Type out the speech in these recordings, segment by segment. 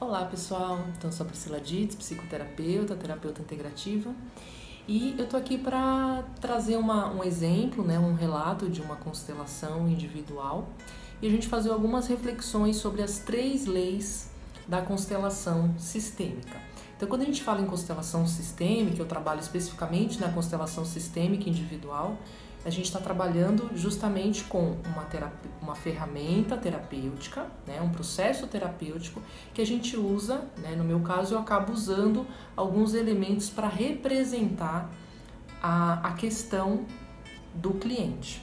Olá pessoal, então sou a Priscila Dietz, psicoterapeuta, terapeuta integrativa, e eu tô aqui para trazer um exemplo, um relato de uma constelação individual e a gente fazer algumas reflexões sobre as 3 leis da constelação sistêmica. Então, quando a gente fala em constelação sistêmica, eu trabalho especificamente na constelação sistêmica individual. A gente está trabalhando justamente com uma ferramenta terapêutica, um processo terapêutico que a gente usa, no meu caso eu acabo usando alguns elementos para representar a questão do cliente.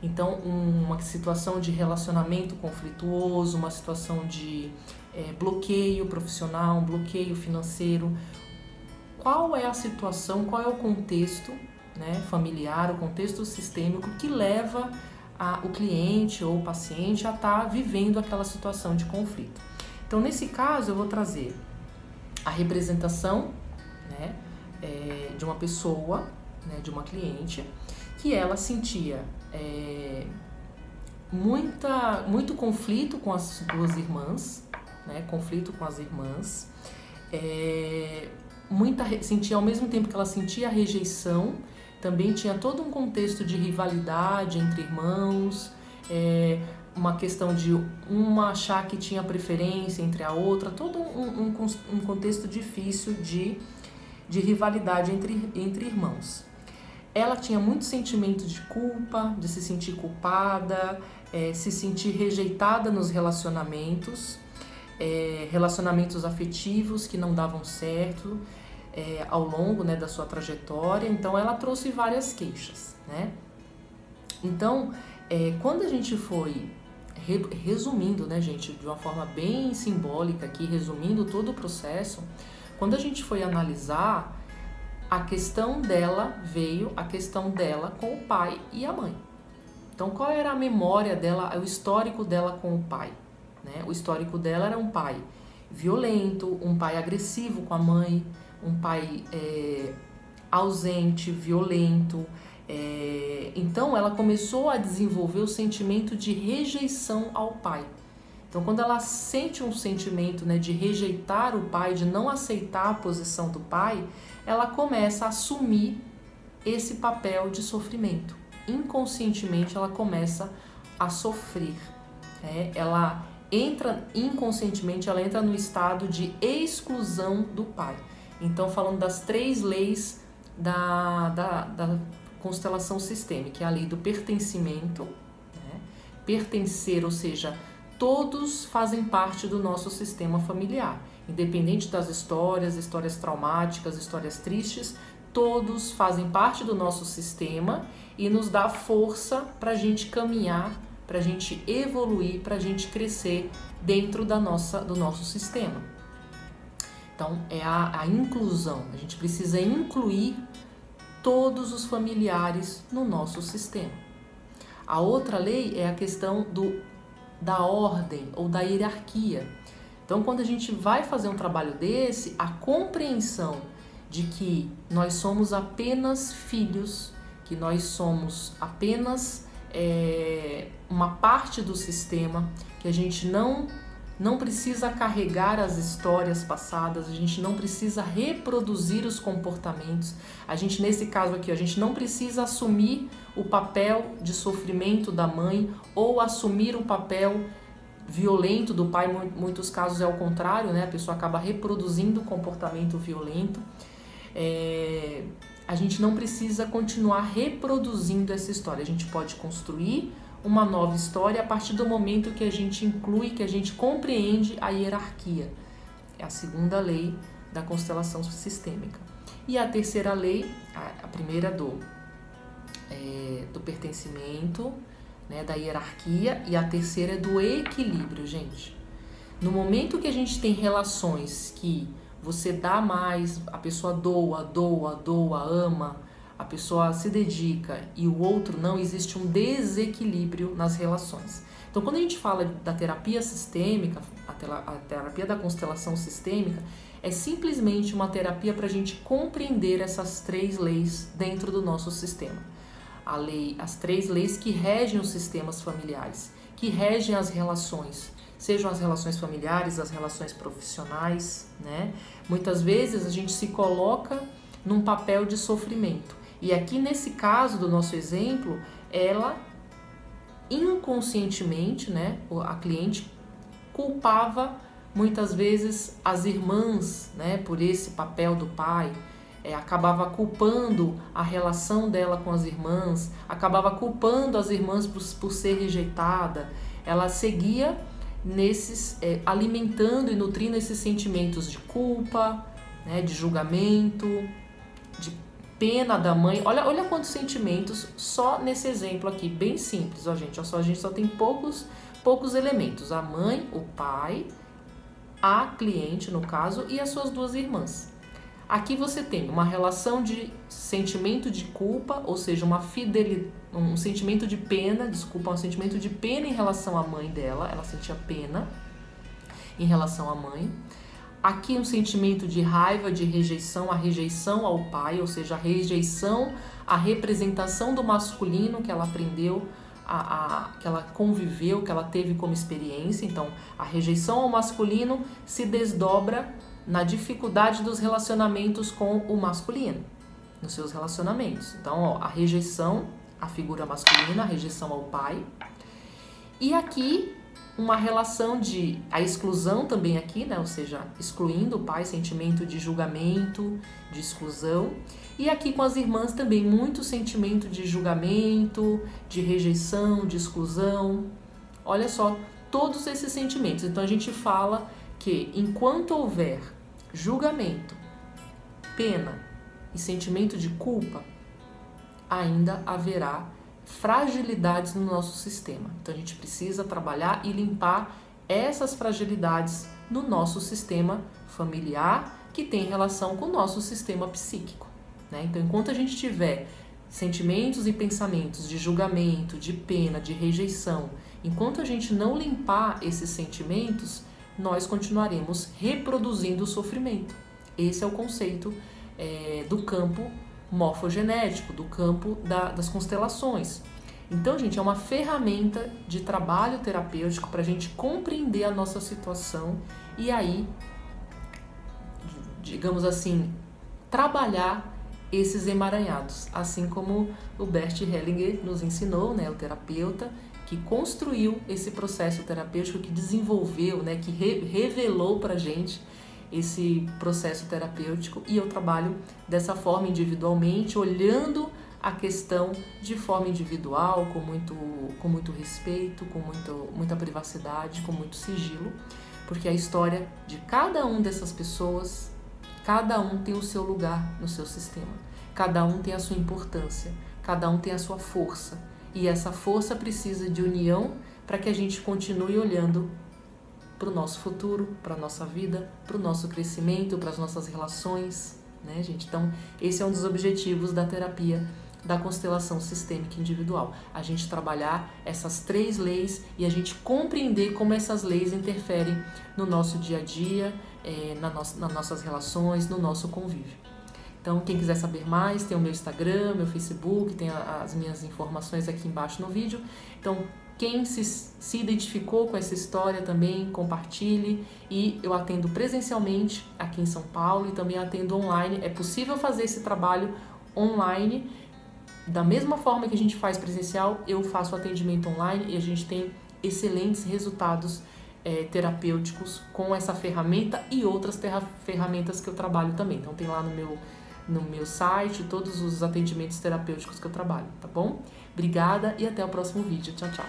Então, uma situação de relacionamento conflituoso, uma situação de bloqueio profissional, um bloqueio financeiro. Qual é a situação, qual é o contexto familiar, o contexto sistêmico que leva o cliente ou o paciente a estar vivendo aquela situação de conflito. Então, nesse caso, eu vou trazer a representação de uma pessoa, de uma cliente, que ela sentia muito conflito com as duas irmãs, sentia ao mesmo tempo que ela sentia a rejeição. Também tinha todo um contexto de rivalidade entre irmãos, uma questão de uma achar que tinha preferência entre a outra, todo um contexto difícil de rivalidade entre irmãos. Ela tinha muito sentimento de culpa, de se sentir culpada, se sentir rejeitada nos relacionamentos, relacionamentos afetivos que não davam certo, ao longo da sua trajetória. Então ela trouxe várias queixas, Então, quando a gente foi resumindo, gente, de uma forma bem simbólica aqui, resumindo todo o processo, quando a gente foi analisar, a questão dela com o pai e a mãe. Então, qual era a memória dela, o histórico dela com o pai? O histórico dela era um pai violento, um pai agressivo com a mãe, um pai ausente, violento. Então ela começou a desenvolver o sentimento de rejeição ao pai. Então, quando ela sente um sentimento de rejeitar o pai, de não aceitar a posição do pai, ela começa a assumir esse papel de sofrimento. Inconscientemente ela começa a sofrer. Inconscientemente ela entra no estado de exclusão do pai. Então, falando das 3 leis da constelação sistêmica, que é a lei do pertencimento, pertencer, ou seja, todos fazem parte do nosso sistema familiar, independente das histórias traumáticas, histórias tristes, todos fazem parte do nosso sistema e nos dá força para a gente caminhar, para a gente evoluir, para a gente crescer dentro do nosso sistema. Então, é a inclusão. A gente precisa incluir todos os familiares no nosso sistema. A outra lei é a questão da ordem ou da hierarquia. Então, quando a gente vai fazer um trabalho desse, a compreensão de que nós somos apenas filhos, que nós somos apenas uma parte do sistema, que a gente não precisa carregar as histórias passadas, a gente não precisa reproduzir os comportamentos. Nesse caso aqui, a gente não precisa assumir o papel de sofrimento da mãe ou assumir o papel violento do pai. Em muitos casos é o contrário, a pessoa acaba reproduzindo o comportamento violento. A gente não precisa continuar reproduzindo essa história, a gente pode construir uma nova história a partir do momento que a gente inclui, que a gente compreende a hierarquia. É a 2ª lei da constelação sistêmica. E a 3ª lei, a primeira do pertencimento, da hierarquia, e a 3ª é do equilíbrio, gente. No momento que a gente tem relações que você dá mais, a pessoa doa, ama, a pessoa se dedica e o outro não, existe um desequilíbrio nas relações. Então, quando a gente fala da terapia sistêmica, a terapia da constelação sistêmica, é simplesmente uma terapia para a gente compreender essas 3 leis dentro do nosso sistema. As 3 leis que regem os sistemas familiares, que regem as relações, sejam as relações familiares, as relações profissionais, né? Muitas vezes a gente se coloca num papel de sofrimento. E aqui nesse caso do nosso exemplo, ela inconscientemente, né, a cliente culpava muitas vezes as irmãs, né, por esse papel do pai, acabava culpando a relação dela com as irmãs, acabava culpando as irmãs por ser rejeitada. Ela seguia alimentando e nutrindo esses sentimentos de culpa, né, de julgamento, de pena da mãe. Olha quantos sentimentos só nesse exemplo aqui, bem simples, ó, gente. A gente só tem poucos elementos: a mãe, o pai, a cliente, no caso, e as suas duas irmãs. Aqui você tem uma relação de sentimento de culpa, ou seja, um sentimento de pena, um sentimento de pena em relação à mãe dela, ela sentia pena em relação à mãe. Aqui um sentimento de raiva, de rejeição, a rejeição ao pai, ou seja, a rejeição à representação do masculino que ela aprendeu, que ela conviveu, que ela teve como experiência. Então, a rejeição ao masculino se desdobra na dificuldade dos relacionamentos com o masculino, nos seus relacionamentos. Então, ó, a rejeição à figura masculina, a rejeição ao pai. E aqui, uma relação a exclusão também aqui, né? Ou seja, excluindo o pai, sentimento de julgamento, de exclusão. E aqui com as irmãs também, muito sentimento de julgamento, de rejeição, de exclusão. Olha só, todos esses sentimentos. Então, a gente fala que enquanto houver julgamento, pena e sentimento de culpa, ainda haverá fragilidades no nosso sistema. Então a gente precisa trabalhar e limpar essas fragilidades no nosso sistema familiar, que tem relação com o nosso sistema psíquico, né? Então, enquanto a gente tiver sentimentos e pensamentos de julgamento, de pena, de rejeição, enquanto a gente não limpar esses sentimentos, nós continuaremos reproduzindo o sofrimento. Esse é o conceito do campo morfogenético, do campo das constelações. Então, gente, é uma ferramenta de trabalho terapêutico para a gente compreender a nossa situação e aí, digamos assim, trabalhar esses emaranhados, assim como o Bert Hellinger nos ensinou, né, o terapeuta, que construiu esse processo terapêutico, que desenvolveu, né, que revelou para a gente esse processo terapêutico. E eu trabalho dessa forma individualmente, olhando a questão de forma individual, com muito respeito, com muita privacidade, com muito sigilo, porque a história de cada uma dessas pessoas, cada um tem o seu lugar no seu sistema, cada um tem a sua importância, cada um tem a sua força. E essa força precisa de união para que a gente continue olhando para o nosso futuro, para a nossa vida, para o nosso crescimento, para as nossas relações, né, gente? Então, esse é um dos objetivos da terapia da constelação sistêmica individual. A gente trabalhar essas 3 leis e a gente compreender como essas leis interferem no nosso dia a dia, nas nossas relações, no nosso convívio. Então, quem quiser saber mais, tem o meu Instagram, meu Facebook, tem as minhas informações aqui embaixo no vídeo. Então, quem se identificou com essa história também, compartilhe. E eu atendo presencialmente aqui em São Paulo e também atendo online. É possível fazer esse trabalho online. Da mesma forma que a gente faz presencial, eu faço atendimento online e a gente tem excelentes resultados terapêuticos com essa ferramenta e outras ferramentas que eu trabalho também. Então, tem lá no meu site todos os atendimentos terapêuticos que eu trabalho, tá bom? Obrigada e até o próximo vídeo. Tchau, tchau!